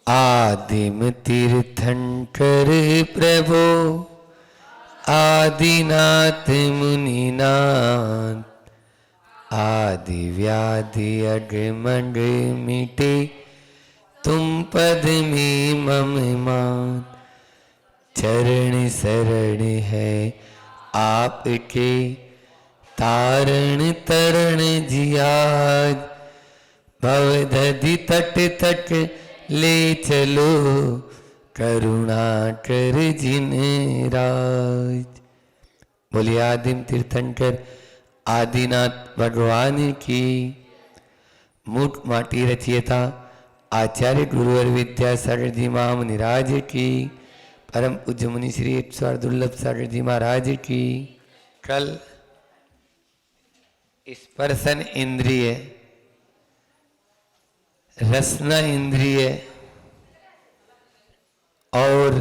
आदिम तीर्थंकर प्रभो आदिनाथ मुनिनाथ, आदि व्याधि अगमंड मिटे तुम पद में मम मात। चरण शरण है आपके तारण तरण जियाज, भवदधि तट तट ले चलो करुणा कर जिन राज। बोलिए आदिम तीर्थंकर आदिनाथ भगवान की। मूठ माटी रचयिता आचार्य गुरुवर विद्यासागर जी महामुनिराज की। परम पूज्य मुनि श्री ईश्वर दुर्लभ सागर जी महाराज की। कल स्पर्शन इंद्रिय, रसना इंद्रिय और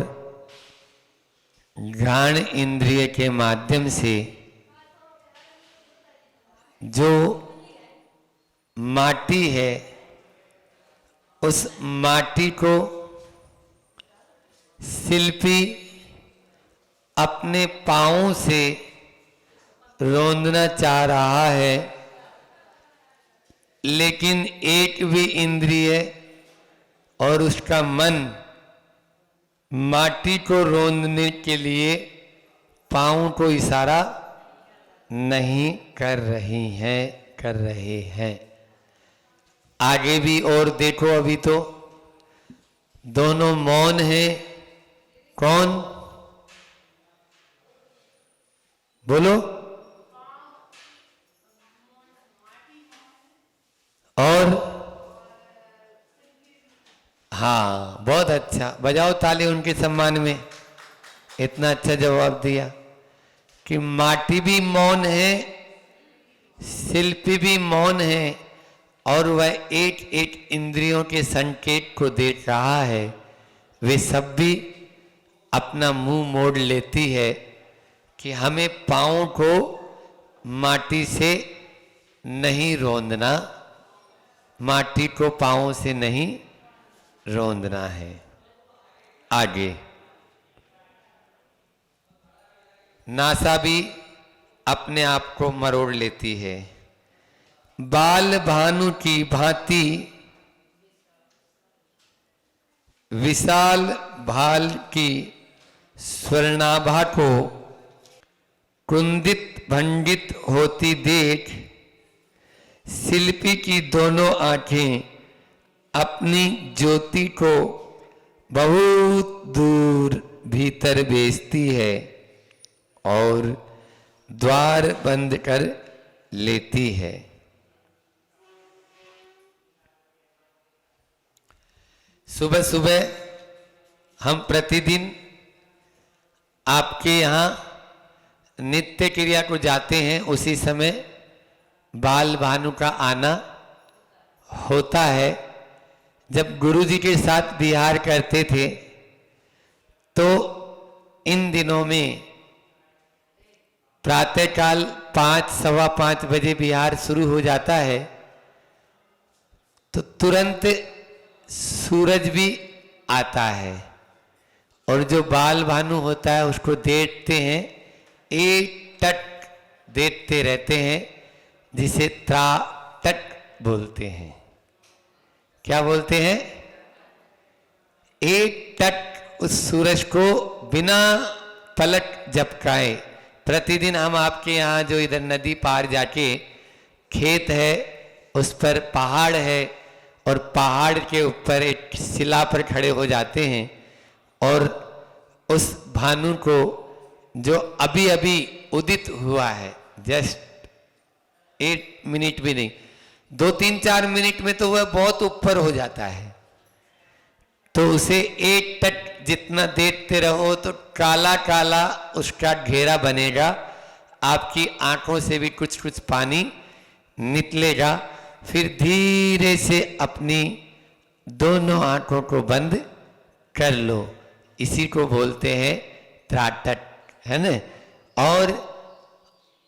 घ्राण इंद्रिय के माध्यम से जो माटी है उस माटी को शिल्पी अपने पांवों से रौंदना चाह रहा है, लेकिन एक भी इंद्रिय और उसका मन माटी को रौंदने के लिए पांव को इशारा नहीं कर रहे हैं। आगे भी और देखो, अभी तो दोनों मौन हैं। कौन बोलो? और हाँ, बहुत अच्छा, बजाओ ताली उनके सम्मान में। इतना अच्छा जवाब दिया कि माटी भी मौन है, शिल्पी भी मौन है, और वह एक एक इंद्रियों के संकेत को देख रहा है। वे सब भी अपना मुंह मोड़ लेती है कि हमें पांव को माटी से नहीं रौंदना, माटी को पांव से नहीं रौंदना है। आगे नासा भी अपने आप को मरोड़ लेती है। बाल भानु की भांति विशाल भाल की स्वर्णाभा को कुंदित भंडित होती देख शिल्पी की दोनों आंखें अपनी ज्योति को बहुत दूर भीतर भेजती है और द्वार बंद कर लेती है। सुबह सुबह हम प्रतिदिन आपके यहाँ नित्य क्रिया को जाते हैं, उसी समय बाल भानु का आना होता है। जब गुरुजी के साथ विहार करते थे तो इन दिनों में प्रातःकाल 5 सवा 5 बजे विहार शुरू हो जाता है, तो तुरंत सूरज भी आता है और जो बाल भानु होता है उसको देखते हैं, एक टक देखते रहते हैं, जिसे त्राटक बोलते हैं। क्या बोलते हैं? एक टक उस सूरज को बिना पलक झपकाए। प्रतिदिन हम आपके यहाँ जो इधर नदी पार जाके खेत है, उस पर पहाड़ है और पहाड़ के ऊपर एक शिला पर खड़े हो जाते हैं और उस भानु को जो अभी अभी उदित हुआ है, जस्ट 1 मिनट भी नहीं, 2-3-4 मिनट में तो वह बहुत ऊपर हो जाता है, तो उसे एक टक जितना देखते रहो तो काला काला उसका घेरा बनेगा। आपकी आंखों से भी कुछ कुछ पानी निकलेगा। फिर धीरे से अपनी दोनों आंखों को बंद कर लो। इसी को बोलते हैं त्राटक, है ना। और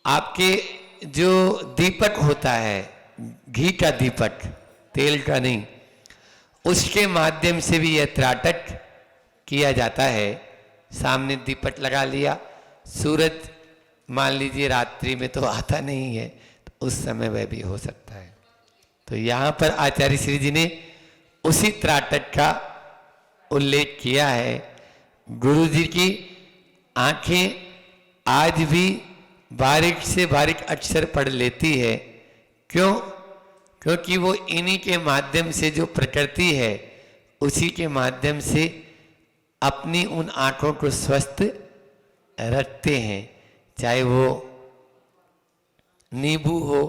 आपके जो दीपक होता है, घी का दीपक, तेल का नहीं, उसके माध्यम से भी यह त्राटक किया जाता है। सामने दीपक लगा लिया, सूरज मान लीजिए रात्रि में तो आता नहीं है, तो उस समय वह भी हो सकता है। तो यहाँ पर आचार्य श्री जी ने उसी त्राटक का उल्लेख किया है। गुरु जी की आंखें आज भी बारीक से बारीक अक्षर पढ़ लेती है। क्यों? क्योंकि वो इन्हीं के माध्यम से जो प्रकृति है उसी के माध्यम से अपनी उन आंखों को स्वस्थ रखते हैं। चाहे वो नींबू हो,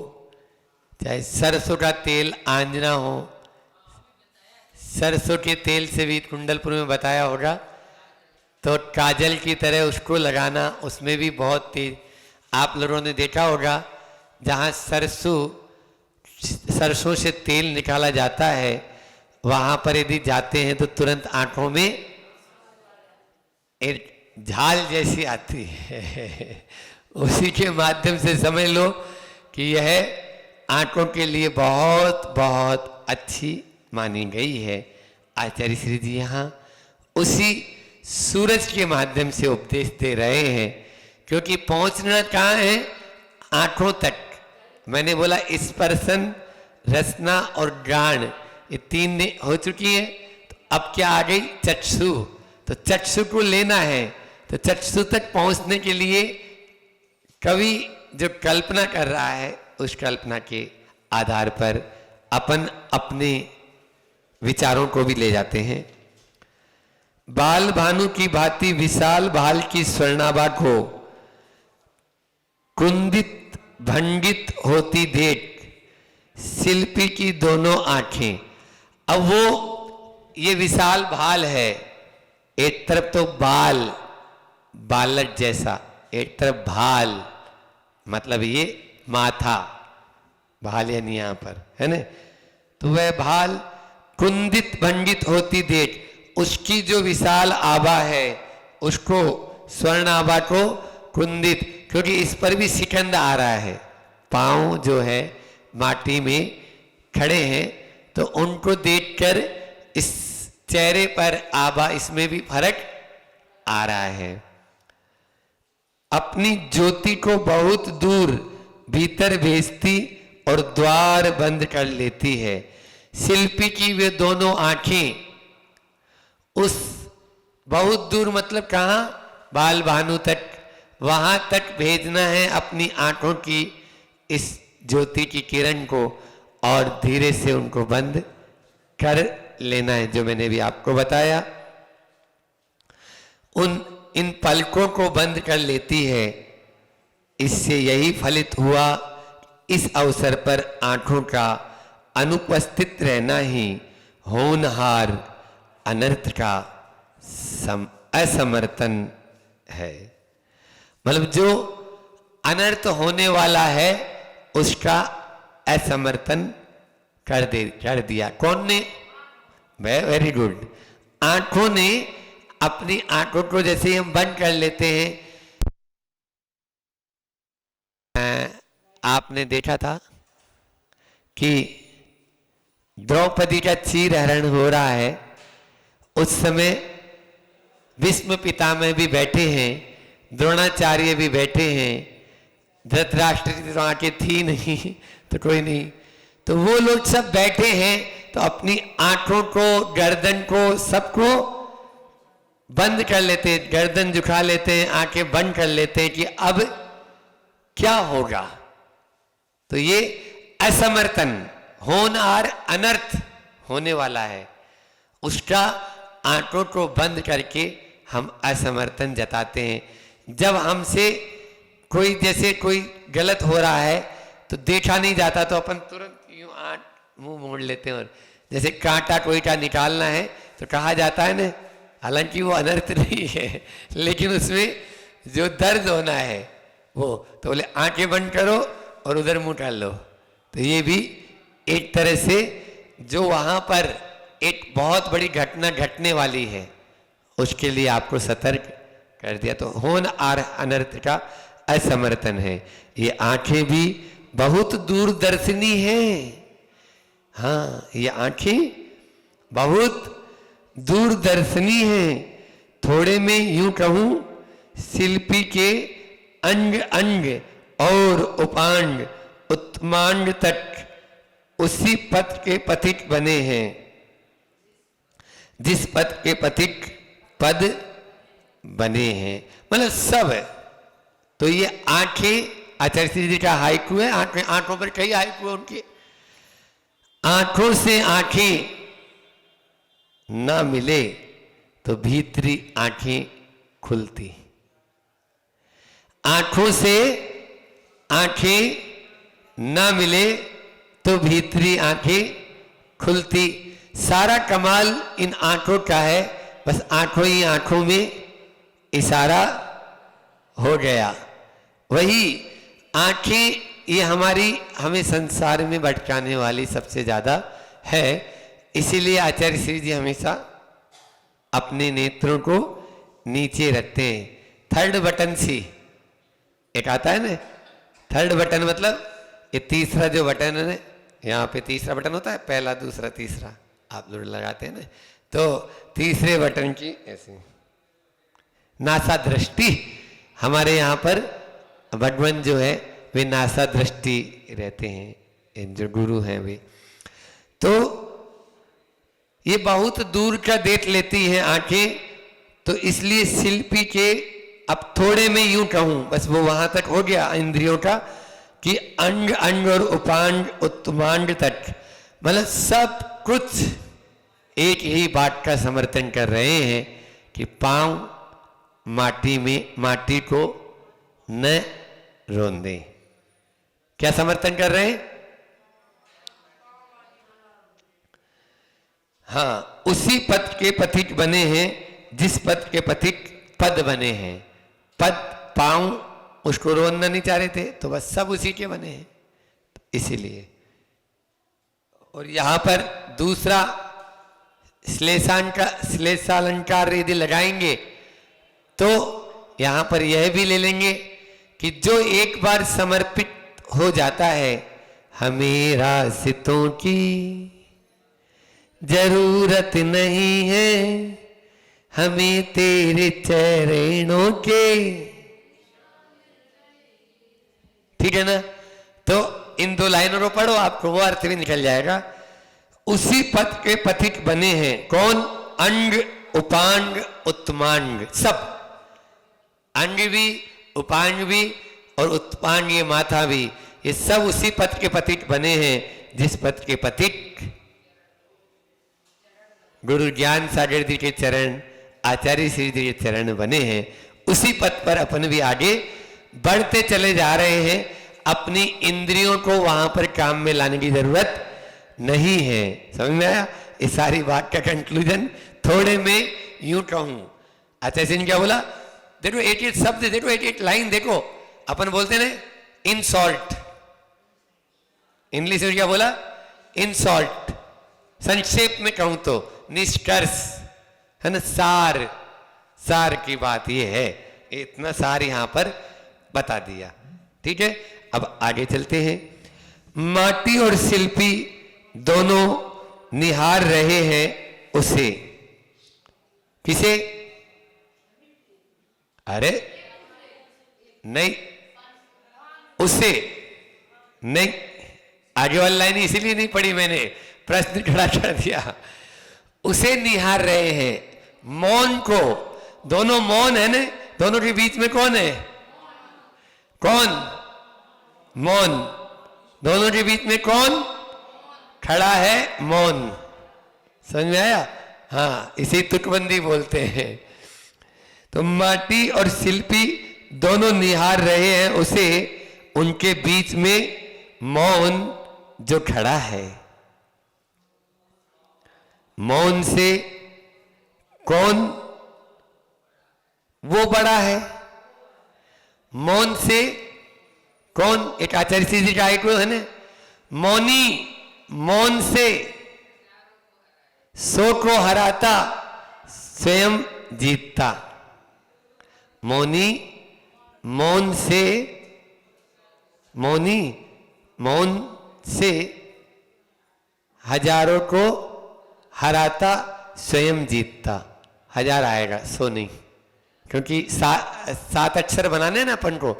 चाहे सरसों का तेल आंजना हो। सरसों के तेल से भी कुंडलपुर में बताया होगा, तो काजल की तरह उसको लगाना, उसमें भी बहुत तेज। आप लोगों ने देखा होगा जहाँ सरसों से तेल निकाला जाता है, वहाँ पर यदि जाते हैं तो तुरंत आंखों में एक झाल जैसी आती है। उसी के माध्यम से समझ लो कि यह आंखों के लिए बहुत बहुत अच्छी मानी गई है। आचार्य श्री जी यहाँ उसी सूरज के माध्यम से उपदेश दे रहे हैं, क्योंकि पहुंचना कहाँ है? आंखों तक। मैंने बोला स्पर्शन, रसना और गान, ये तीन हो चुकी है। तो अब क्या आ गई? चक्षु। तो चक्षु को लेना है, तो चक्षु तक पहुंचने के लिए कवि जो कल्पना कर रहा है, उस कल्पना के आधार पर अपन अपने विचारों को भी ले जाते हैं। बाल भानु की भांति विशाल भाल की स्वर्णाभा को कुंदित भंगित होती देख शिल्पी की दोनों आंखें। अब वो ये विशाल भाल है, एक तरफ तो बाल, बालक जैसा, एक तरफ भाल, मतलब ये माथा, भाल यानी यहाँ पर है ना। तो वह भाल कुंदित भंगित होती देख, उसकी जो विशाल आभा है उसको, स्वर्ण आभा को कुंदित, क्योंकि इस पर भी सिकंद आ रहा है। पांव जो है माटी में खड़े हैं, तो उनको देखकर इस चेहरे पर आभा, इसमें भी फर्क आ रहा है। अपनी ज्योति को बहुत दूर भीतर भेजती और द्वार बंद कर लेती है। शिल्पी की वे दोनों आंखें उस बहुत दूर, मतलब कहाँ? बाल भानु तक, वहां तक भेजना है अपनी आंखों की इस ज्योति की किरण को, और धीरे से उनको बंद कर लेना है, जो मैंने भी आपको बताया। इन पलकों को बंद कर लेती है। इससे यही फलित हुआ, इस अवसर पर आंखों का अनुपस्थित रहना ही होनहार अनर्थ का असमर्थन है। मतलब जो अनर्थ होने वाला है उसका असमर्थन कर दिया। कौन ने? Very good. आंखों ने अपनी आंखों को जैसे हम बंद कर लेते हैं। आपने देखा था कि द्रौपदी का चीर हरण हो रहा है, उस समय भीष्म पितामह भी बैठे हैं, द्रोणाचार्य भी बैठे हैं, धृतराष्ट्र की तो आंखें थी नहीं तो कोई नहीं, तो वो लोग सब बैठे हैं, तो अपनी आंखों को, गर्दन को, सबको बंद कर लेते हैं, गर्दन झुका लेते हैं, आंखें बंद कर लेते हैं कि अब क्या होगा। तो ये असमर्थन, होनहार अनर्थ होने वाला है, उसका आंखों को बंद करके हम असमर्थन जताते हैं। जब हमसे कोई, जैसे कोई गलत हो रहा है तो देखा नहीं जाता, तो अपन तुरंत यूं आंख मुंह मोड़ लेते हैं। और जैसे कांटा कोई का निकालना है तो कहा जाता है ना, हालांकि वो अनर्थ नहीं है, लेकिन उसमें जो दर्द होना है वो, तो बोले आंखें बंद करो और उधर मुंह डाल लो। तो ये भी एक तरह से जो वहां पर एक बहुत बड़ी घटना घटने वाली है, उसके लिए आपको सतर्क कर दिया। तो होन आर अनर्थ का असमर्थन है। ये आंखें भी बहुत दूरदर्शिनी हैं। हाँ, ये आंखें बहुत दूरदर्शनी है। थोड़े में यूं कहूं, शिल्पी के अंग अंग और उपांग उत्तमांग तक उसी पथ के पथिक बने हैं, जिस पथ के पथिक पद बने हैं। मतलब सब है। तो ये आंखें, आचार्य श्री जी का हाइकू है। आंखें, आंखों पर कई हाइकू है उनके। आंखों से आंखें ना मिले तो भीतरी आंखें खुलती। आंखों से आंखें ना मिले तो भीतरी आंखें खुलती। सारा कमाल इन आंखों का है। बस आंखों ही आंखों में इशारा हो गया। वही आंखें ये हमारी, हमें संसार में भटकाने वाली सबसे ज्यादा है। इसीलिए आचार्य श्री जी हमेशा अपने नेत्रों को नीचे रखते हैं। थर्ड बटन सी एक आता है ना, थर्ड बटन मतलब ये तीसरा जो बटन है ना, यहाँ पे तीसरा बटन होता है, पहला दूसरा तीसरा आप लोग लगाते हैं ना, तो तीसरे बटन की ऐसे नासा दृष्टि, हमारे यहाँ पर भगवान जो है वे नासा दृष्टि रहते हैं, जो गुरु हैं वे। तो ये बहुत दूर का देख लेती हैं आंखें। तो इसलिए शिल्पी के, अब थोड़े में यूं कहूं, बस वो वहां तक हो गया इंद्रियों का, कि अंग अंग और उपांग उत्तमांग तक, मतलब सब कुछ एक ही बात का समर्थन कर रहे हैं कि पांव माटी में, माटी को न रौंदे। क्या समर्थन कर रहे हैं? हाँ, उसी पथ के पथिक बने हैं, जिस पथ के पथिक पद बने हैं। पद, पांव उसको रोनना नहीं चाह रहे थे, तो बस सब उसी के बने हैं, इसीलिए। और यहां पर दूसरा श्लेषालंकार यदि लगाएंगे तो यहां पर यह भी ले लेंगे कि जो एक बार समर्पित हो जाता है, हमें रास्तों की जरूरत नहीं है, हमें तेरे चरणों के, ठीक है ना। तो इन दो लाइनों को पढ़ो, आपको वो अर्थ भी निकल जाएगा। उसी पथ के पथिक बने हैं कौन? अंग उपांग उत्तमांग, सब अंग भी, उपांग भी और उत्पांग ये माथा भी, ये सब उसी पथ के पथिक बने हैं, जिस पथ के पथिक गुरु ज्ञान सागर जी के चरण, आचार्य श्री जी के चरण बने हैं। उसी पथ पर अपन भी आगे बढ़ते चले जा रहे हैं। अपनी इंद्रियों को वहां पर काम में लाने की जरूरत नहीं है। समझ में आया? इस सारी बात का कंक्लूजन थोड़े में यूं कहूं, आचार्य सिंह क्या बोला? देखो 88 शब्द, देखो 88 लाइन, देखो अपन बोलते ना इन शॉर्ट, इंग्लिश में क्या बोला? In short. संक्षेप में कहूं तो निष्कर्ष है ना, सार, सार की बात ये है। इतना सार यहां पर बता दिया, ठीक है। अब आगे चलते हैं। माटी और शिल्पी दोनों निहार रहे हैं उसे। किसे? अरे नहीं, उसे नहीं, आगे वाली लाइन इसीलिए नहीं पढ़ी मैंने, प्रश्न खड़ा कर दिया। उसे निहार रहे हैं, मौन को। दोनों मौन है ना, दोनों के बीच में कौन है? कौन? मौन। दोनों के बीच में कौन खड़ा है? मौन। समझ में आया? हाँ, इसे तुकबंदी बोलते हैं। तो माटी और शिल्पी दोनों निहार रहे हैं उसे, उनके बीच में मौन जो खड़ा है। मौन से कौन वो बड़ा है? मौन से कौन? एक आचार्य श्री जी का एक है ना, मौनी मौन से सो को हराता स्वयं जीतता। मौनी मौन से, मौनी मौन से हजारों को हराता स्वयं जीतता, 1000 आएगा 100 नहीं, क्योंकि 7 अक्षर बनाने ना अपन को,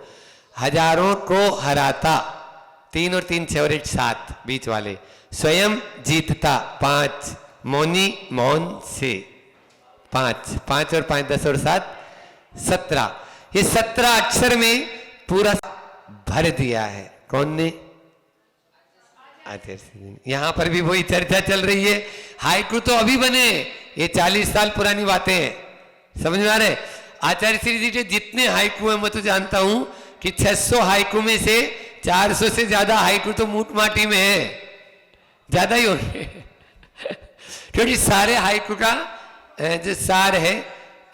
हजारों को हराता, 3 और 3 6 और 1 7 बीच वाले, स्वयं जीतता 5, मौनी मौन से 5, 5 और 5 10 और 7 17, ये 17 अक्षर में पूरा भर दिया है। कौन ने? आचार्य श्री जी। यहां पर भी वही चर्चा चल रही है, हाइकू तो अभी बने, ये 40 साल पुरानी बातें हैं, समझ में आ रहे? आचार्य श्री जी के जितने हाइकू हैं मैं तो जानता हूं कि 600 हाइकू में से 400 से ज्यादा हाइकू तो मूठ माटी में है, ज्यादा ही होंगे क्योंकि सारे हाइकू का जो सार है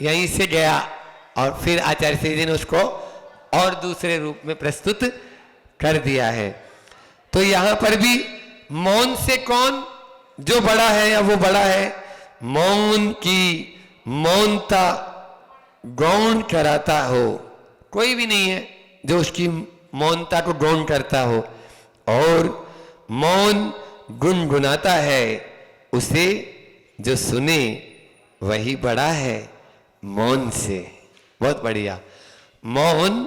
यहीं से गया और फिर आचार्य श्री जी ने उसको और दूसरे रूप में प्रस्तुत कर दिया है। तो यहां पर भी मौन से कौन जो बड़ा है या वो बड़ा है, मौन की मौनता गौण कराता हो, कोई भी नहीं है जो उसकी मौनता को गौण करता हो, और मौन गुनगुनाता है, उसे जो सुने वही बड़ा है मौन से। बहुत बढ़िया, मौन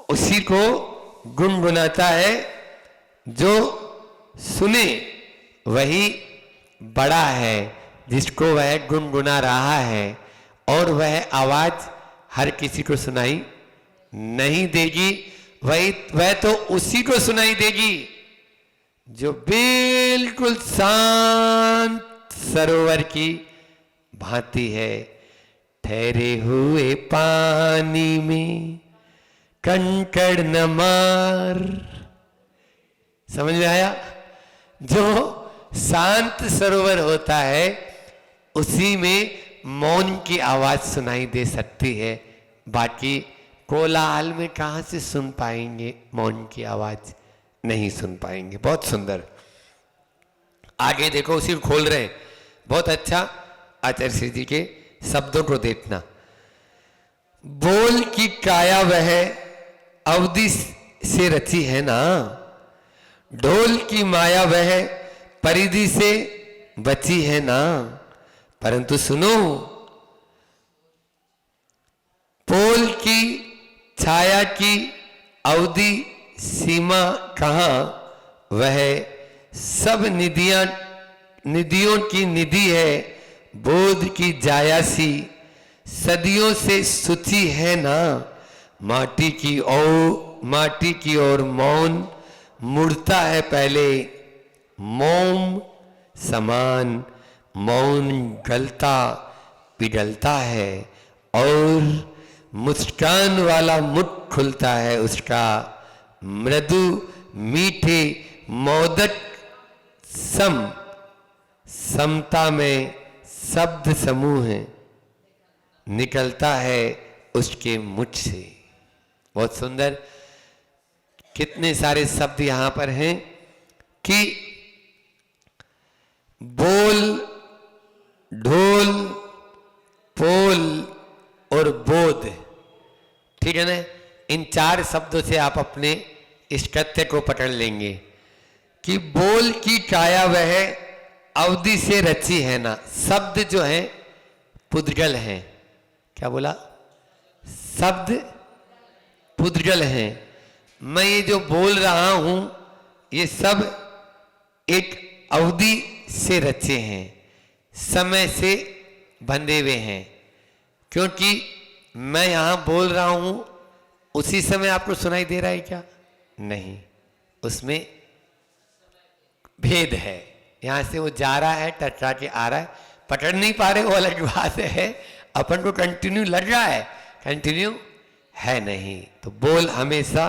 उसी को गुनगुनाता है, जो सुने वही बड़ा है, जिसको वह गुनगुना रहा है, और वह आवाज हर किसी को सुनाई नहीं देगी, वह तो उसी को सुनाई देगी जो बिल्कुल शांत सरोवर की भांति है, ठहरे हुए पानी में कंकड़ न मार। समझ में आया? जो शांत सरोवर होता है उसी में मौन की आवाज सुनाई दे सकती है, बाकी कोलाहल में कहां से सुन पाएंगे, मौन की आवाज नहीं सुन पाएंगे। बहुत सुंदर, आगे देखो उसी को खोल रहे हैं, बहुत अच्छा। आचार्य श्री जी के शब्दों को देखना, बोल की काया वह अवधि से रची है ना, ढोल की माया वह परिधि से बची है ना, परंतु सुनो पोल की छाया की अवधि सीमा कहां, वह सब निधियों की निधि है, बोध की जायासी सदियों से सुची है ना, माटी की ओर मौन मुड़ता है पहले, मोम समान मौन गलता पिघलता है, और मुस्कान वाला मुख खुलता है उसका, मृदु मीठे मोदक समता में शब्द समूह निकलता है उसके मुख से। बहुत सुंदर, कितने सारे शब्द यहां पर हैं कि बोल, ढोल, पोल और बोध, ठीक है ना? इन 4 शब्दों से आप अपने इस तथ्य को पकड़ लेंगे कि बोल की काया वह अवधि से रची है ना। शब्द जो है पुद्गल हैं, क्या बोला? शब्द पुद्गल हैं। मैं ये जो बोल रहा हूं ये सब एक अवधि से रचे हैं, समय से बंधे हुए हैं, क्योंकि मैं यहां बोल रहा हूं उसी समय आपको सुनाई दे रहा है क्या? नहीं, उसमें भेद है। यहां से वो जा रहा है, टकरा के आ रहा है, पकड़ नहीं पा रहे वो अलग बात है, अपन को कंटिन्यू लग रहा है, कंटिन्यू है नहीं। तो बोल हमेशा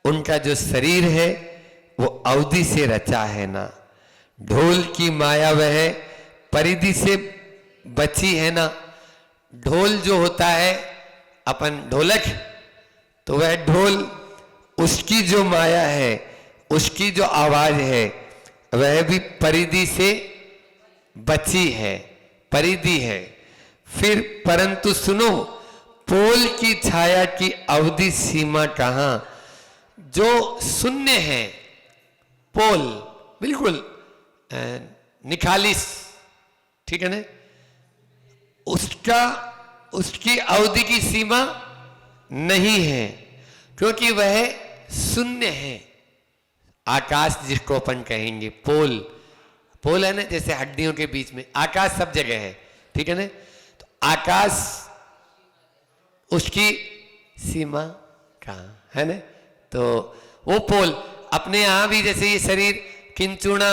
उनका जो शरीर है वो अवधि से रचा है ना, ढोल की माया वह परिधि से बची है ना। ढोल जो होता है अपन ढोलक, तो वह ढोल उसकी जो माया है, उसकी जो आवाज है वह भी परिधि से बची है, परिधि है। फिर परंतु सुनो पोल की छाया की अवधि सीमा कहां, जो शून्य है, पोल बिल्कुल निखालिस, ठीक है ना, उसकी अवधि की सीमा नहीं है, क्योंकि वह शून्य है। आकाश जिसको अपन कहेंगे, पोल है ना, जैसे हड्डियों के बीच में, आकाश सब जगह है, ठीक है ना। तो आकाश, उसकी सीमा कहाँ है ना। तो वो पोल अपने यहां भी, जैसे ये शरीर किंचुणा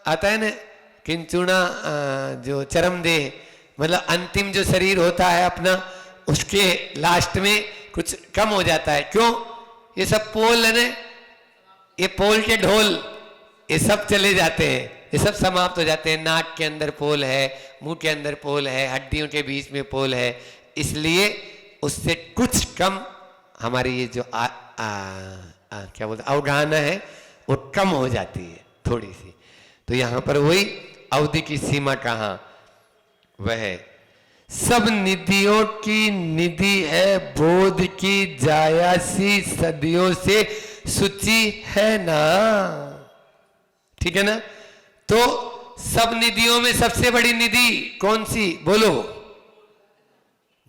आता है ना, किंचुणा जो चरम देह, मतलब अंतिम जो शरीर होता है अपना, उसके लास्ट में कुछ कम हो जाता है। क्यों? ये सब पोल है ना, ये पोल के ढोल, ये सब चले जाते हैं, ये सब समाप्त हो जाते हैं। नाक के अंदर पोल है, मुंह के अंदर पोल है, हड्डियों के बीच में पोल है, इसलिए उससे कुछ कम हमारी ये जो क्या बोलते अवगाहना है वो कम हो जाती है थोड़ी सी। तो यहां पर वही अवधि की सीमा कहाँ, वह सब निधियों की निधि है, बोध की जायासी सदियों से सूची है ना, ठीक है ना। तो सब निधियों में सबसे बड़ी निधि कौन सी, बोलो?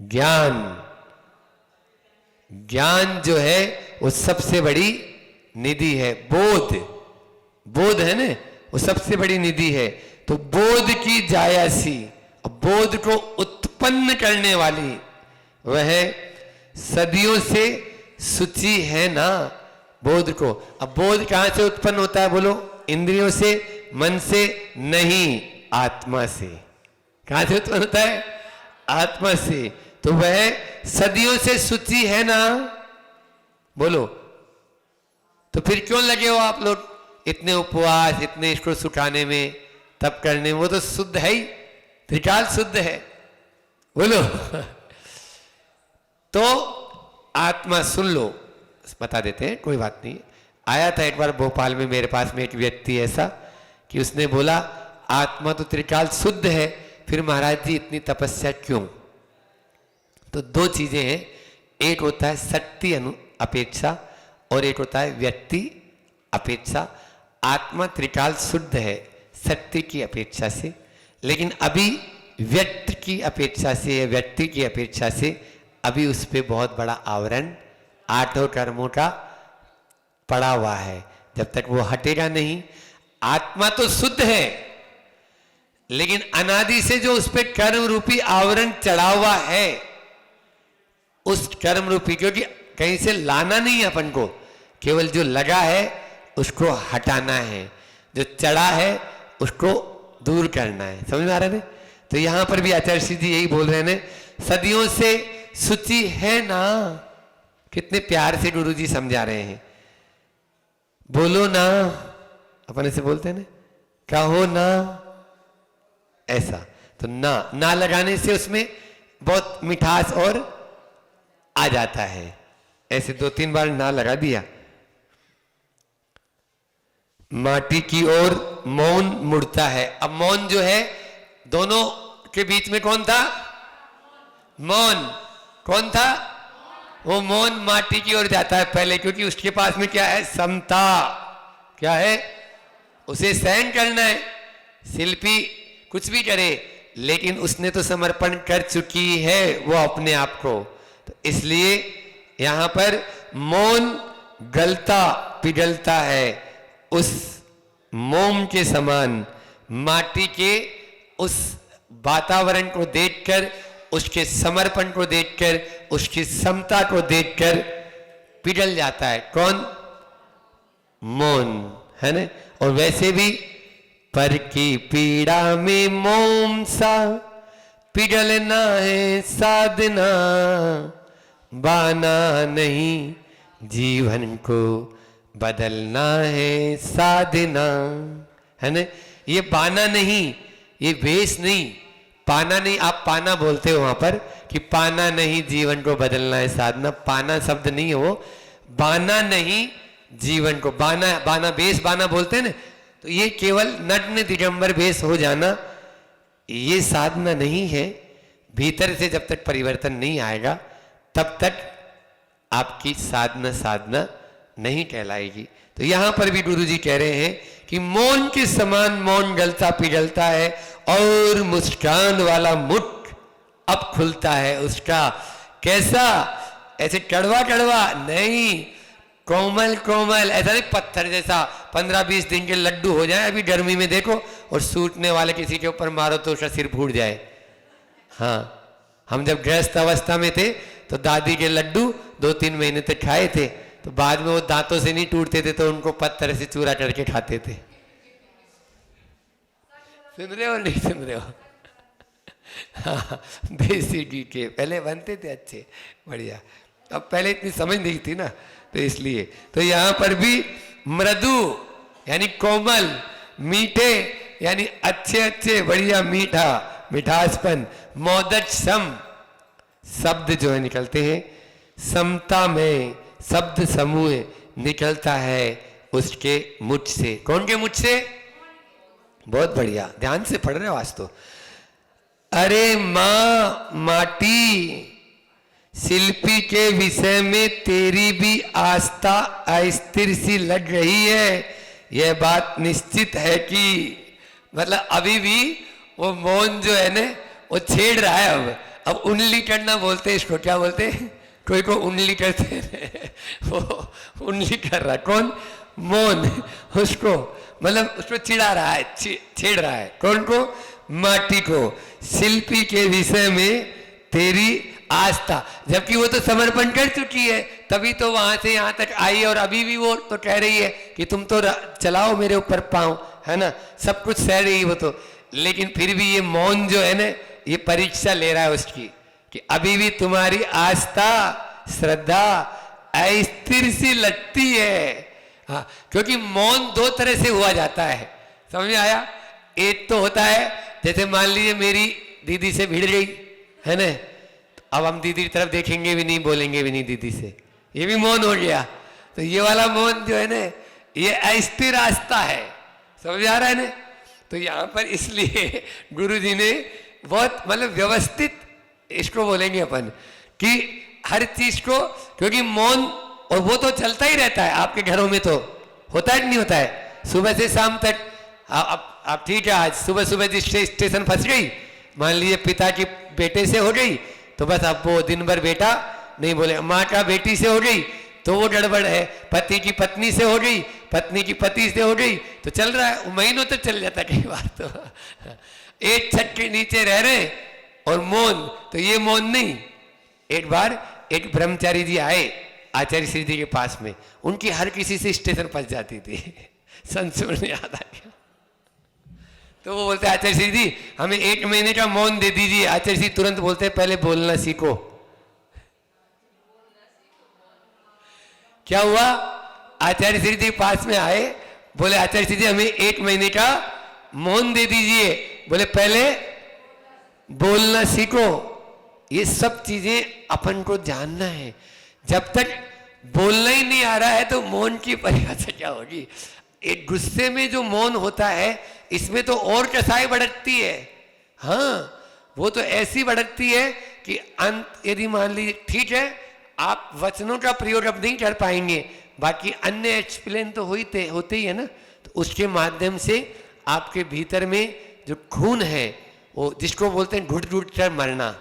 ज्ञान। ज्ञान जो है वो सबसे बड़ी निधि है। बोध है ना, वो सबसे बड़ी निधि है। तो बोध की जायासी, बोध को उत्पन्न करने वाली, वह सदियों से सूची है ना बोध को। अब बोध कहां से उत्पन्न होता है, बोलो? इंद्रियों से, मन से नहीं, आत्मा से। कहां से उत्पन्न होता है? आत्मा से। तो वह सदियों से सूची है ना, बोलो? तो फिर क्यों लगे हो आप लोग इतने उपवास, इतने इसको सुखाने में, तप करने में? वो तो शुद्ध है ही, त्रिकाल शुद्ध है, बोलो? तो आत्मा, सुन लो, बता देते हैं, कोई बात नहीं। आया था एक बार भोपाल में मेरे पास में एक व्यक्ति ऐसा कि उसने बोला आत्मा तो त्रिकाल शुद्ध है, फिर महाराज जी इतनी तपस्या क्यों? तो दो चीजें हैं, एक होता है शक्ति अपेक्षा और एक होता है व्यक्ति अपेक्षा। आत्मा त्रिकाल शुद्ध है शक्ति की अपेक्षा से, लेकिन अभी व्यक्ति की अपेक्षा से या व्यक्ति की अपेक्षा से अभी उस पर बहुत बड़ा आवरण आठों कर्मों का पड़ा हुआ है। जब तक वो हटेगा नहीं, आत्मा तो शुद्ध है, लेकिन अनादि से जो उस पर कर्म रूपी आवरण चढ़ा हुआ है, उस कर्म रूपी, क्योंकि कहीं से लाना नहीं है अपन को, केवल जो लगा है उसको हटाना है, जो चढ़ा है उसको दूर करना है। समझ में आ रहा है? तो यहां पर भी आचार्य जी यही बोल रहे हैं, सदियों से सूची है ना। कितने प्यार से गुरु जी समझा रहे हैं, बोलो ना, अपन ऐसे बोलते हैं ना, कहो ना, ऐसा। तो ना लगाने से उसमें बहुत मिठास और आ जाता है। ऐसे 2-3 बार ना लगा दिया। माटी की ओर मौन मुड़ता है। अब मौन जो है, दोनों के बीच में कौन था? मौन। कौन था? वो मौन माटी की ओर जाता है पहले, क्योंकि उसके पास में क्या है? समता। क्या है? उसे सहन करना है। शिल्पी कुछ भी करे, लेकिन उसने तो समर्पण कर चुकी है वो अपने आप को। तो इसलिए यहां पर मौन गलता पिघलता है, उस मोम के समान माटी के उस वातावरण को देखकर, उसके समर्पण को देखकर, उसकी समता को देखकर पिघल जाता है। कौन? मौन, है ना। और वैसे भी पर की पीड़ा में मोम सा पिघलना है साधना, बाना नहीं जीवन को बदलना है साधना, है ना। ये बाना नहीं, ये वेश नहीं, पाना नहीं। आप पाना बोलते हो वहां पर कि पाना नहीं जीवन को बदलना है साधना। पाना शब्द नहीं है वो, बाना नहीं जीवन को। बाना वेश, बाना बोलते हैं ना। तो ये केवल नग्न दिगंबर वेश हो जाना, ये साधना नहीं है। भीतर से जब तक परिवर्तन नहीं आएगा, तब तक आपकी साधना नहीं कहलाएगी। तो यहां पर भी गुरु जी कह रहे हैं कि मौन के समान मौन गलता पिघलता है और मुस्कान वाला मुठ अब खुलता है उसका। कैसा? ऐसे कड़वा कड़वा नहीं, कोमल कोमल, ऐसा नहीं पत्थर जैसा 15-20 दिन के लड्डू हो जाए अभी गर्मी में देखो, और सूटने वाले किसी के ऊपर मारो तो उसका सिर फूट जाए। हाँ, हम जब गृहस्थ अवस्था में थे तो दादी के लड्डू 2-3 महीने तक खाए थे, तो बाद में वो दांतों से नहीं टूटते थे तो उनको पत्थर से चूरा करके खाते थे। सुन रहे हो नहीं सुन रहे हो? हाँ, देसी घी के पहले बनते थे अच्छे बढ़िया, अब पहले इतनी समझ नहीं थी ना, तो इसलिए तो यहाँ पर भी मृदु यानी कोमल, मीठे यानी अच्छे अच्छे बढ़िया मीठा मिठासपन, मोदक सम शब्द जो है निकलते हैं, समता में शब्द समूह निकलता है उसके मुझ से। कौन के मुझ से? बहुत बढ़िया, ध्यान से पढ़ रहे हो आज तो। अरे माँ माटी, शिल्पी के विषय में तेरी भी आस्था अस्थिर सी लग रही है, यह बात निश्चित है कि मतलब अभी भी वो मौन जो है ना वो छेड़ रहा है। अब उंगली करना बोलते हैं इसको, क्या बोलते हैं? कोई को उंगली करते हैं, वो उंगली कर रहा है। कौन? मौन। उसको मतलब उसको चिढ़ा रहा है, छेड़ रहा है। कौन को? माटी को। शिल्पी के विषय में तेरी आस्था, जबकि वो तो समर्पण कर चुकी है, तभी तो वहां से यहाँ तक आई, और अभी भी वो तो कह रही है कि तुम तो चलाओ मेरे ऊपर पाँव, है ना, सब कुछ सह रही है वो तो। लेकिन फिर भी ये मौन जो है ना, ये परीक्षा ले रहा है उसकी कि अभी भी तुम्हारी आस्था श्रद्धा अस्थिर सी लगती है। हाँ, क्योंकि मौन दो तरह से हुआ जाता है, समझ में आया? एक तो होता है जैसे मान लीजिए मेरी दीदी से भिड़ गई है ना, अब हम दीदी की तरफ देखेंगे भी नहीं, बोलेंगे भी नहीं दीदी से, ये भी मौन हो गया। तो ये वाला मौन जो है ना, ये अस्थिर आस्था है, समझ आ रहा है ना? तो यहाँ पर इसलिए गुरु जी ने बहुत मतलब व्यवस्थित इसको बोलेंगे अपन कि हर चीज को, क्योंकि मौन और वो तो चलता ही रहता है। आपके घरों में तो होता है कि नहीं होता है? सुबह से शाम तक आप ठीक है, आज सुबह सुबह जिस स्टेशन फंस गई, मान लीजिए पिता की बेटे से हो गई, तो बस अब वो दिन भर बेटा नहीं बोले, माँ का बेटी से हो गई तो वो गड़बड़ है, पति की पत्नी से हो गई, पत्नी की पति से हो गई, तो चल रहा है, महीनों तक चल जाता है कई बार। तो एक छत के नीचे रह रहे और मौन, तो ये मौन नहीं। एक बार एक ब्रह्मचारी जी आए आचार्य श्री जी के पास में, उनकी हर किसी से स्टेशन फंस जाती थी, संसूर ने याद आ गया, तो वो बोलते आचार्य श्री जी हमें 1 महीने का मौन दे दीजिए। आचार्य श्री तुरंत बोलते पहले बोलना सीखो। क्या हुआ? आचार्य श्री जी पास में आए, बोले आचार्य श्री जी हमें 1 महीने का मौन दे दीजिए। बोले पहले बोलना सीखो। ये सब चीजें अपन को जानना है। जब तक बोलना ही नहीं आ रहा है तो मौन की परिभाषा क्या होगी? एक गुस्से में जो मौन होता है, इसमें तो और कसाई भड़कती है। हाँ, वो तो ऐसी भड़कती है कि अंत, यदि मान लीजिए ठीक है आप वचनों का प्रयोग अब नहीं कर पाएंगे, बाकी अन्य एक्सप्लेन तो होते ही है ना, तो उसके माध्यम से आपके भीतर में जो खून है, वो जिसको बोलते हैं घुट घुट कर मरना,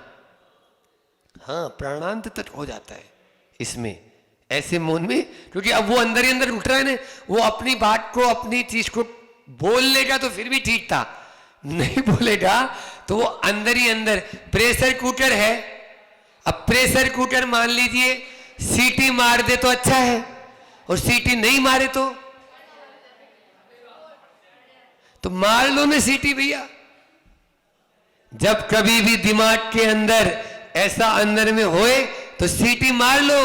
हाँ प्राणांत तक हो जाता है इसमें, ऐसे मौन में। क्योंकि अब वो अंदर ही अंदर उठ रहा है ना, वो अपनी बात को अपनी चीज को बोल लेगा तो फिर भी ठीक था, नहीं बोलेगा तो वो अंदर ही अंदर। प्रेशर कुकर है, अब प्रेशर कुकर मान लीजिए सीटी मार दे तो अच्छा है, और सीटी नहीं मारे तो मार लो ना सीटी भैया। जब कभी भी दिमाग के अंदर ऐसा अंदर में होए तो सीटी मार लो,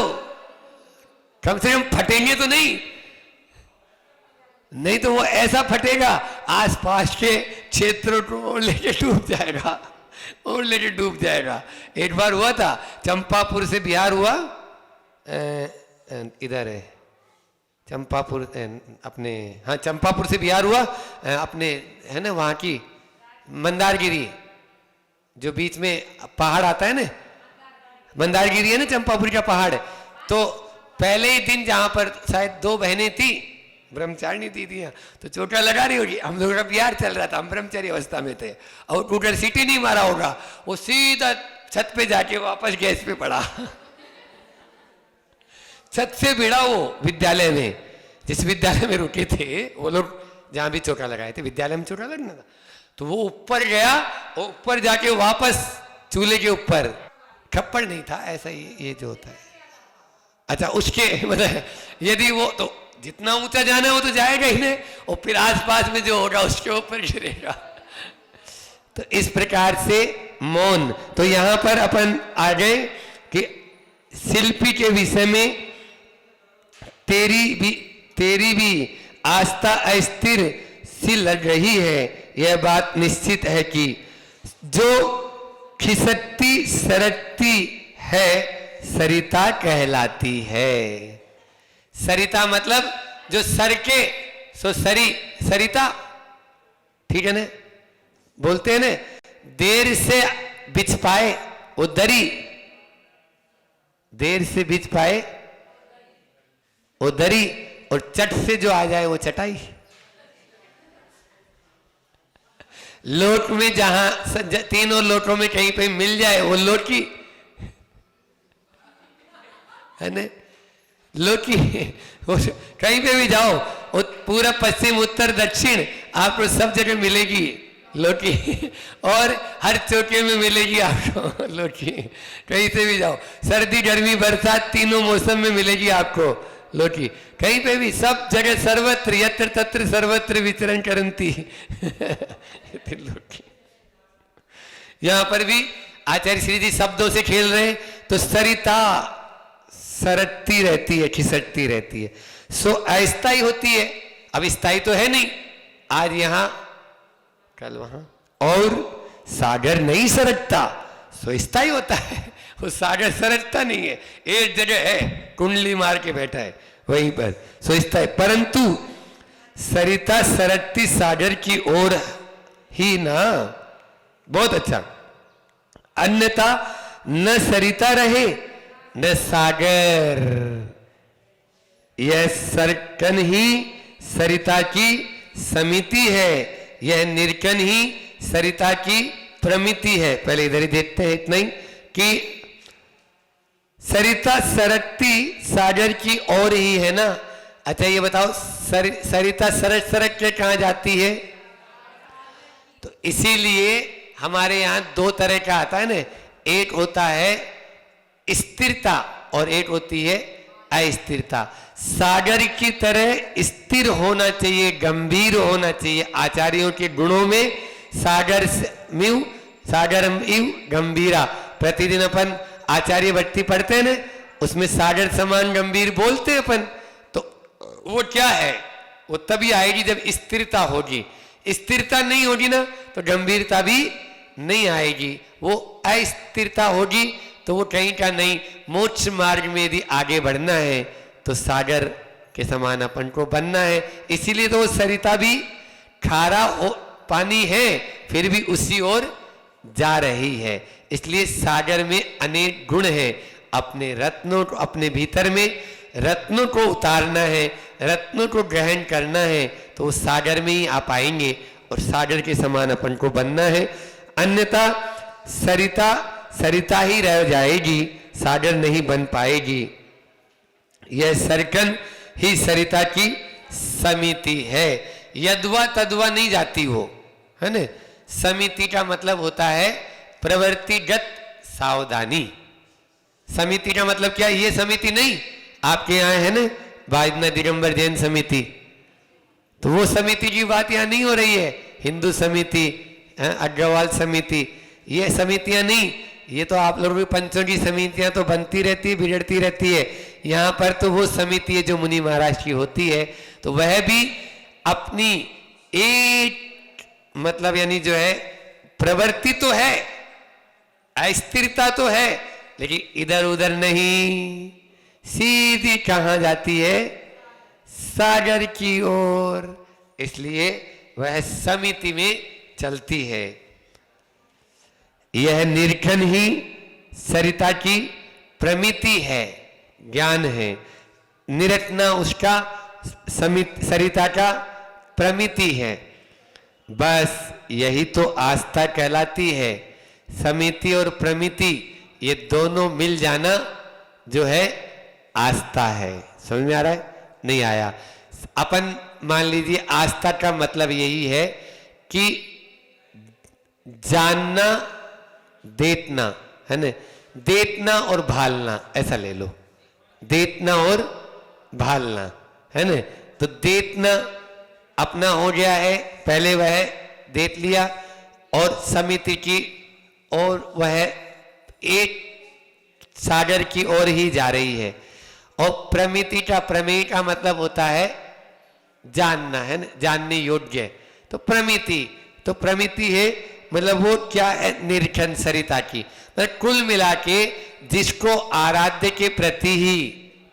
कम से कम फटेंगे तो नहीं तो वो ऐसा फटेगा आसपास के क्षेत्रों को लेके डूब जाएगा, और लेके डूब जाएगा। एक बार हुआ था, चंपापुर से बिहार हुआ, इधर है चंपापुर, अपने हाँ चंपापुर से बिहार हुआ, अपने है ना वहाँ की मंदारगिरी, जो बीच में पहाड़ आता है ना, मंदारगिरी है ना चंपापुर का पहाड़। तो पहले ही दिन जहाँ पर शायद 2 बहनें थी, ब्रह्मचारिणी दीदियाँ तो चोटा लगा रही होगी, हम लोग का प्यार चल रहा था, हम ब्रह्मचारी अवस्था में थे, और कूटर सीटी नहीं मारा होगा, वो सीधा छत पे जाके वापस गैस पे पड़ा। छत से भिड़ा वो विद्यालय में, जिस विद्यालय में रुके थे वो लोग, जहां भी चोटा लगाए थे, विद्यालय में चोटा लगना था, तो वो ऊपर गया, ऊपर जाके वापस चूल्हे के ऊपर, खप्पड़ नहीं था, ऐसा ये जो होता है। अच्छा, उसके मतलब यदि वो तो जितना ऊंचा जाना है वो तो जाएगा ही नहीं, और फिर आसपास में जो होगा उसके ऊपर गिरेगा। तो इस प्रकार से मौन। तो यहां पर अपन आ गए कि शिल्पी के विषय में तेरी भी आस्था अस्थिर सी लग रही है। यह बात निश्चित है कि जो खिसकती सरकती है सरिता कहलाती है। सरिता मतलब जो सरके, सो सरिता, ठीक है ना, बोलते हैं ना, देर से बिछ पाए वो दरी, देर से बिछ पाए वो दरी, और चट से जो आ जाए वो चटाई। लोट में जहां तीनों लोटों में कहीं पे मिल जाए वो लोटी, है ना, लोटी। कहीं पे भी जाओ, पूरा पश्चिम उत्तर दक्षिण आपको सब जगह मिलेगी लोटी, और हर चौके में मिलेगी आपको लोटी। कहीं से भी जाओ, सर्दी गर्मी बरसात तीनों मौसम में मिलेगी आपको लोटी, कहीं पे भी, सब जगह, सर्वत्र यत्र तत्र सर्वत्र विचरण करती लोटी। यहां पर भी आचार्य श्री जी शब्दों से खेल रहे हैं, तो सरिता सरकती रहती है, खिसकती रहती है, सो अस्थायी होती है। अब स्थायी तो है नहीं, आज यहां कल वहां, और सागर नहीं सरकता, सो स्थायी होता है। वो सागर सरकता नहीं है, एक जगह है, कुंडली मार के बैठा है वहीं पर, सो स्थायी। परंतु सरिता सरकती सागर की ओर ही ना, बहुत अच्छा। अन्यथा न सरिता रहे न सागर, यह सरकन ही सरिता की समिति है, यह निर्कन ही सरिता की प्रमिति है। पहले इधर ही देखते हैं इतना ही कि सरिता सरकती सागर की ओर ही है ना। अच्छा ये बताओ, सरिता सरक सरक के कहां जाती है? तो इसीलिए हमारे यहां दो तरह का आता है ना, एक होता है स्थिरता और एक होती है अस्थिरता। सागर की तरह स्थिर होना चाहिए, गंभीर होना चाहिए। आचार्यों के गुणों में सागर गंभीरा, प्रतिदिन अपन आचार्य भक्ति पढ़ते हैं ना, उसमें सागर समान गंभीर बोलते हैं अपन। तो वो क्या है, वो तभी आएगी जब स्थिरता होगी। स्थिरता नहीं होगी ना तो गंभीरता भी नहीं आएगी। वो अस्थिरता होगी तो वो कहीं का नहीं। मोक्ष मार्ग में यदि आगे बढ़ना है तो सागर के समान अपन को बनना है। इसीलिए तो सरिता भी खारा पानी है फिर भी उसी ओर जा रही है। इसलिए सागर में अनेक गुण हैं। अपने रत्नों को, अपने भीतर में रत्नों को उतारना है, रत्नों को ग्रहण करना है, तो वो सागर में ही आ पाएंगे और सागर के समान अपन को बनना है। अन्यथा सरिता सरिता ही रह जाएगी, सागर नहीं बन पाएगी। यह सरकन ही सरिता की समिति है। यदवा तदवा नहीं जाती वो, है ना। समिति का मतलब होता है प्रवृत्तिगत सावधानी। समिति का मतलब क्या? ये समिति नहीं आपके यहाँ है ना, वाइद्यनाथ दिगंबर जैन समिति, तो वो समिति की बात यहाँ नहीं हो रही है। हिंदू समिति, अग्रवाल समिति, ये समितियां नहीं। ये तो आप लोगों की पंचों की समितियां तो बनती रहती है, बिगड़ती रहती है। यहाँ पर तो वो समिति है जो मुनि महाराज की होती है, तो वह भी अपनी एक मतलब यानी जो है प्रवृत्ति तो है, अस्थिरता तो है, लेकिन इधर उधर नहीं, सीधी कहां जाती है? सागर की ओर। इसलिए वह समिति में चलती है। यह निरखन ही सरिता की प्रमिति है, ज्ञान है। निरखना उसका सरिता का प्रमिति है। बस यही तो आस्था कहलाती है। समिति और प्रमिति ये दोनों मिल जाना जो है आस्था है। समझ में आ रहा है? नहीं आया? अपन मान लीजिए आस्था का मतलब यही है कि जानना, देखना, है ना, देखना और भालना, ऐसा ले लो, देखना और भालना, है ना। तो देखना अपना हो गया है, पहले वह देख लिया, और समिति की और वह एक सागर की ओर ही जा रही है। और प्रमिति का, प्रमेय का मतलब होता है जानना, है ना, जानने योग्य। तो प्रमिति है मतलब वो क्या है, निरीक्षण सरिता की। मतलब कुल मिला के जिसको आराध्य के प्रति ही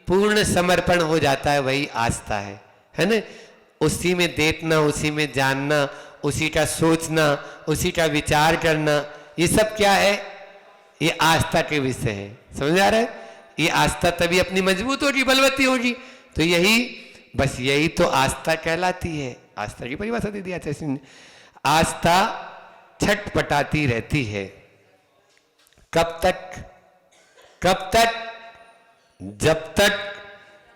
पूर्ण समर्पण हो जाता है वही आस्था है ना। उसी में देखना, उसी में जानना, उसी का सोचना, उसी का विचार करना, ये सब क्या है, ये आस्था के विषय है। समझ आ रहा है? ये आस्था तभी अपनी मजबूत होगी, बलवती होगी। तो यही, बस यही तो आस्था कहलाती है। आस्था की परिभाषा दे दिया आचार्य ने। आस्था छटपटाती रहती है। कब तक? जब तक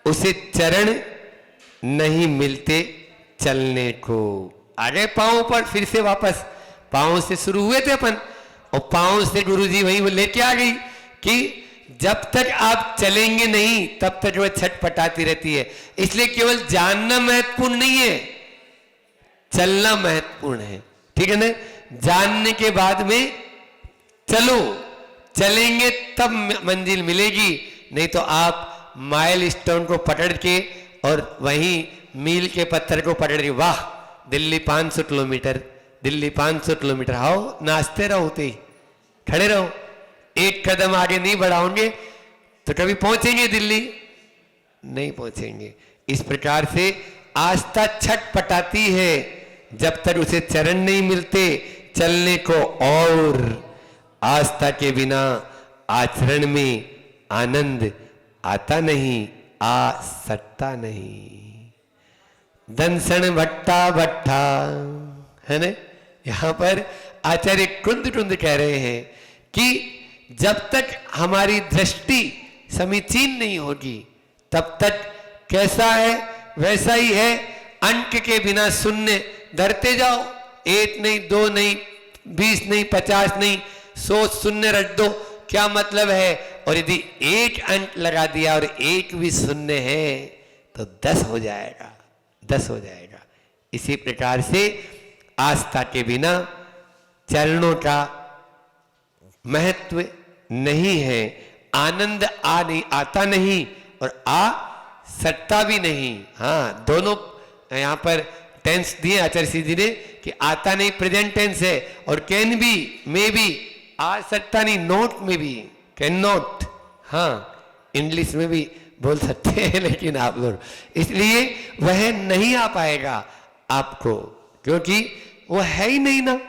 उसे चरण नहीं मिलते चलने को। आ गए पांव पर, फिर से वापस पांव से शुरू हुए थे अपन, और पांव से गुरुजी वहीं वो लेके आ गई कि जब तक आप चलेंगे नहीं तब तक वह छटपटाती रहती है। इसलिए केवल जानना महत्वपूर्ण नहीं है, चलना महत्वपूर्ण है। ठीक है ना? जानने के बाद में चलो, चलेंगे तब मंजिल मिलेगी, नहीं तो आप माइल स्टोन को पकड़ के और वहीं मील के पत्थर को पकड़ के, वाह दिल्ली 500 किलोमीटर, दिल्ली 500 किलोमीटर, आओ नाचते रहो, होते ही खड़े रहो, एक कदम आगे नहीं बढ़ाओगे तो कभी पहुंचेंगे दिल्ली? नहीं पहुंचेंगे। इस प्रकार से आस्था छटपटाती है जब तक उसे चरण नहीं मिलते चलने को, और आस्था के बिना आचरण में आनंद आता नहीं, आ सकता नहीं। दंसन भट्टा, है ना। यहां पर आचार्य कुंद कह रहे हैं कि जब तक हमारी दृष्टि समीचीन नहीं होगी तब तक कैसा है वैसा ही है। अंक के बिना शून्य धरते जाओ, 1 नहीं, 2 नहीं, 20 नहीं, 50 नहीं, 100 शून्य रख दो, क्या मतलब है? और यदि 1 अंक लगा दिया और 1 भी शून्य है तो 10 हो जाएगा, 10 हो जाएगा। इसी प्रकार से आस्था के बिना चरणों का महत्व नहीं है, आनंद आता नहीं और आ सकता भी नहीं। हाँ, दोनों यहां पर टेंस दिए आचार्य जी ने कि आता नहीं प्रेजेंट टेंस है, और कैन बी, मे बी, आ सकता नहीं, नॉट में भी, कैन नॉट। हाँ, इंग्लिश में भी बोल सकते हैं लेकिन आप लोग, इसलिए वह नहीं आ पाएगा आपको, क्योंकि वो है ही नहीं ना।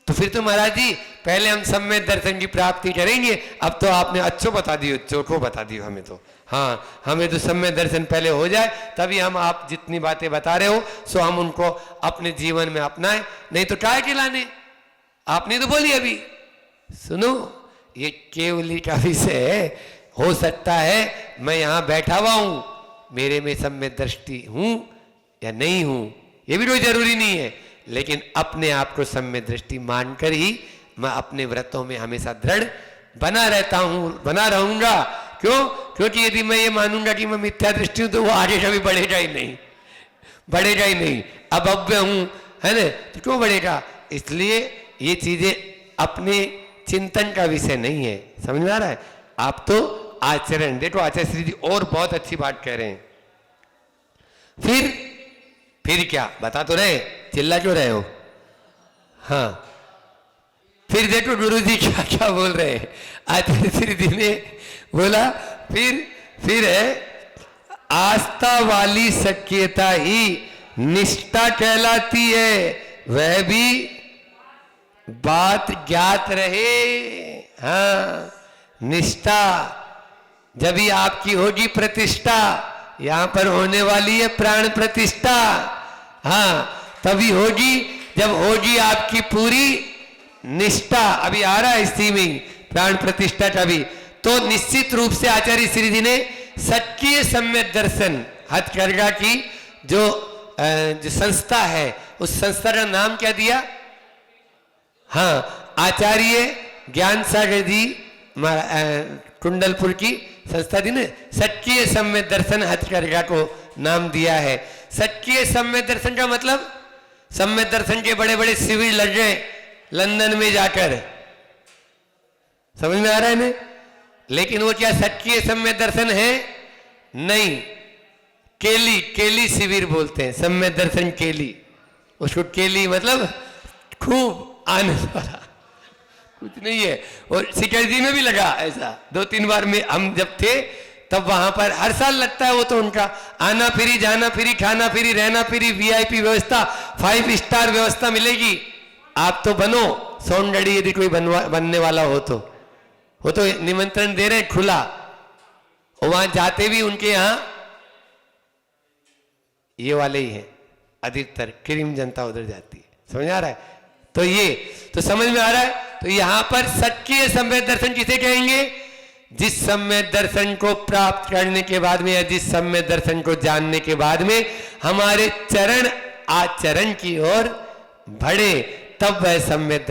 तो फिर तो महाराज जी पहले हम सम्यक दर्शन की प्राप्ति करेंगे, अब तो आपने अच्छो बता दियो, चोखो बता दियो हमें तो। हाँ, हमें तो सम्यक दर्शन पहले हो जाए तभी हम आप जितनी बातें बता रहे हो सो हम उनको अपने जीवन में अपनाएं, नहीं तो काय के लाने। आपने तो बोली अभी, सुनो ये केवली का विषय है। हो सकता है मैं यहां बैठा हुआ हूं, मेरे में सम्यक दृष्टि हूं या नहीं हूं, ये भी कोई जरूरी नहीं है, लेकिन अपने आप को सम्यक दृष्टि मानकर ही मैं अपने व्रतों में हमेशा दृढ़ बना रहता हूं, बना रहूंगा। क्यों? क्योंकि यदि मैं ये मानूंगा कि मैं मिथ्या दृष्टि हूं तो वो आगे कभी बढ़ेगा ही नहीं, बढ़ेगा ही नहीं। अब अव्य हूं, है ना, तो क्यों बढ़ेगा? इसलिए ये चीजें अपने चिंतन का विषय नहीं है। समझ में आ रहा है? आप तो आचरण, देखो आचार्य श्री जी और बहुत अच्छी बात कह रहे हैं। फिर क्या बता तो रहे, चिल्ला क्यों रहे हो? हाँ, फिर देखो गुरु जी क्या क्या बोल रहे हैं। आचार्य श्री जी ने बोला फिर है आस्था वाली सक्रियता ही निष्ठा कहलाती है, वह भी बात ज्ञात रहे। हाँ, निष्ठा जब ही आपकी होगी प्रतिष्ठा, यहां पर होने वाली है प्राण प्रतिष्ठा। हाँ, तभी होगी जब होगी आपकी पूरी निष्ठा। अभी आ रहा है इसी में प्राण प्रतिष्ठा का भी। तो निश्चित रूप से आचार्य श्री जी ने सच्चे सम्यक दर्शन हथकरघा की जो संस्था है, उस संस्था का नाम क्या दिया? हाँ, आचार्य ज्ञान सागर जी कुंडलपुर की संस्था दी ने सच्चे सम्यक दर्शन हथकरघा को नाम दिया है। सच्चे सम्यक दर्शन का मतलब, सम्यक दर्शन के बड़े बड़े शिविर लग गए लंदन में जाकर, समझ में आ रहा है ना? लेकिन वो क्या सच्चे सम्यक दर्शन है? नहीं, केली शिविर बोलते हैं, सम्यक दर्शन केली। उसको केली मतलब खूब आनंद वाला, कुछ नहीं है। और सिकरजी में भी लगा ऐसा 2-3 बार में हम जब थे तब वहां पर हर साल लगता है वो। तो उनका आना फ्री, जाना फ्री, खाना फ्री, रहना फ्री, वीआईपी व्यवस्था, 5 स्टार व्यवस्था मिलेगी। आप तो बनो सोनगढ़ी, यदि कोई बनने वाला हो तो। वो तो निमंत्रण दे रहे हैं खुला। और वहां जाते भी उनके यहां ये वाले ही हैं, अधिकतर क्रीम जनता उधर जाती है, समझ आ रहा है? तो ये तो समझ में आ रहा है। तो यहां पर सच्चे सम्यक दर्शन किसे कहेंगे? जिस सम्यक दर्शन को प्राप्त करने के बाद में या जिस सम्यक दर्शन को जानने के बाद में हमारे चरण आचरण की ओर बढ़े, तब वह सम्यक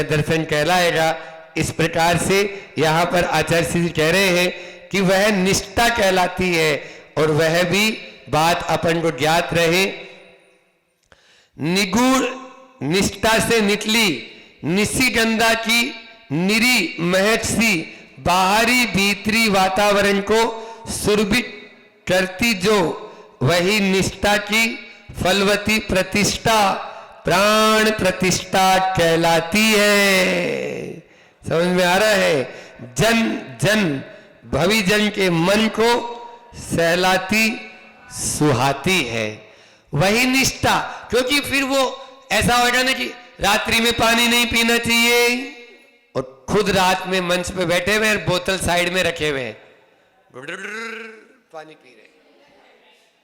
दर्शन कहलाएगा। इस प्रकार से यहां पर आचार्य श्री जी कह रहे हैं कि वह निष्ठा कहलाती है। और वह भी बात अपन को ज्ञात रहे, निगूढ़ निष्ठा से निकली निशिगंधा की निरी महक सी बाहरी भीतरी वातावरण को सुरभित करती जो, वही निष्ठा की फलवती प्रतिष्ठा प्राण प्रतिष्ठा कहलाती है। समझ में आ रहा है? जन जन भवि जन के मन को सहलाती सुहाती है वही निष्ठा। क्योंकि फिर वो ऐसा होगा ना कि रात्रि में पानी नहीं पीना चाहिए और खुद रात में मंच पे बैठे हुए हैं, बोतल साइड में रखे हुए हैं, पानी पी रहे,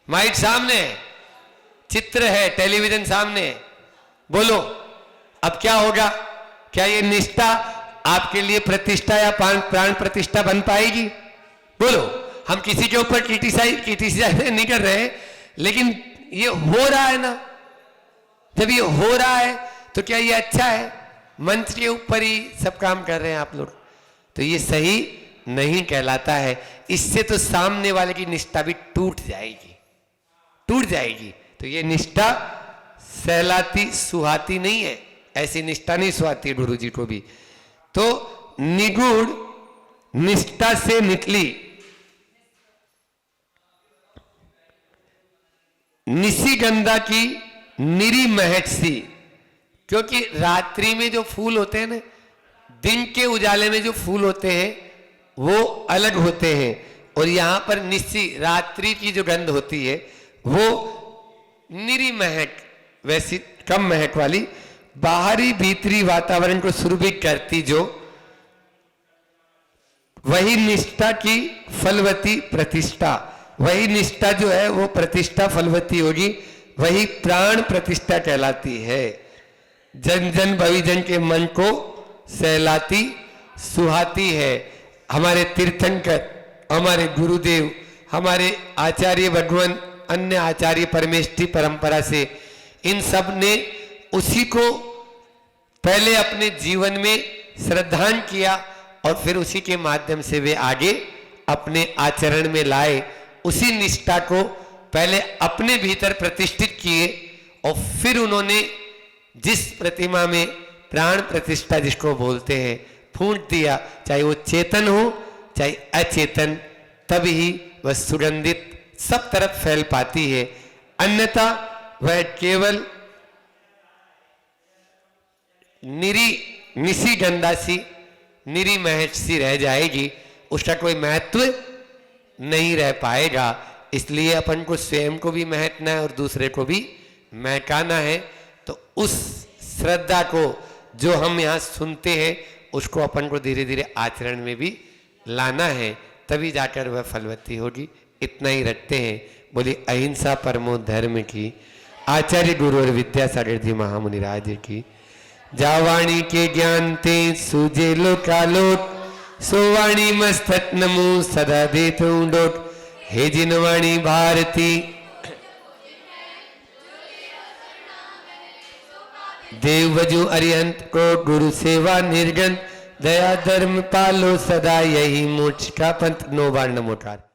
माइक सामने, चित्र है, टेलीविजन सामने, बोलो अब क्या होगा? क्या ये निष्ठा आपके लिए प्रतिष्ठा या प्राण प्रतिष्ठा बन पाएगी? बोलो। हम किसी के ऊपर क्रिटिसाइज नहीं कर रहे हैं, लेकिन ये हो रहा है ना। जब ये हो रहा है तो क्या ये अच्छा है? मंच के ऊपर ही सब काम कर रहे हैं आप लोग, तो ये सही नहीं कहलाता है। इससे तो सामने वाले की निष्ठा भी टूट जाएगी। तो ये निष्ठा सहलाती सुहाती नहीं है, ऐसी निष्ठा नहीं सुहाती है गुरु जी को भी। तो निगूढ़ निष्ठा से निकली निशिगंधा की निरी महक सी, क्योंकि रात्रि में जो फूल होते हैं ना, दिन के उजाले में जो फूल होते हैं वो अलग होते हैं, और यहां पर निशी रात्रि की जो गंध होती है वो निरी महक, वैसी कम महक वाली, बाहरी भीतरी वातावरण को सुरभित करती जो, वही निष्ठा की फलवती प्रतिष्ठा। वही निष्ठा जो है वो प्रतिष्ठा फलवती होगी, वही प्राण प्रतिष्ठा कहलाती है। जन जन भवि जन के मन को सहलाती सुहाती है। हमारे तीर्थंकर, हमारे गुरुदेव, हमारे आचार्य भगवान, अन्य आचार्य परमेष्ठी परंपरा से, इन सब ने उसी को पहले अपने जीवन में श्रद्धान किया और फिर उसी के माध्यम से वे आगे अपने आचरण में लाए। उसी निष्ठा को पहले अपने भीतर प्रतिष्ठित किए और फिर उन्होंने जिस प्रतिमा में प्राण प्रतिष्ठा जिसको बोलते हैं फूंक दिया, चाहे वो चेतन हो चाहे अचेतन, तभी वह सुगंधित सब तरफ फैल पाती है। अन्यथा वह केवल निशिगंधा सी, निरी महक सी रह जाएगी, उसका कोई महत्व नहीं रह पाएगा। इसलिए अपन को स्वयं को भी महकना है और दूसरे को भी महकाना है। तो उस श्रद्धा को जो हम यहाँ सुनते हैं उसको अपन को धीरे धीरे आचरण में भी लाना है, तभी जाकर वह फलवती होगी। इतना ही रखते हैं। बोली अहिंसा परमो धर्म की। आचार्य गुरु और विद्यासागर जी महामुनि राज की। जावाणी के ज्ञान ते सूजे लोकालोक, सोवाणी मस्तक नमो सदा देत डोट। हे जिनवाणी भारती देव वजु अरिहंत को, गुरु सेवा निर्गन, दया धर्म पालो सदा, यही मोक्ष का पंथ। 9 बार नमोकार।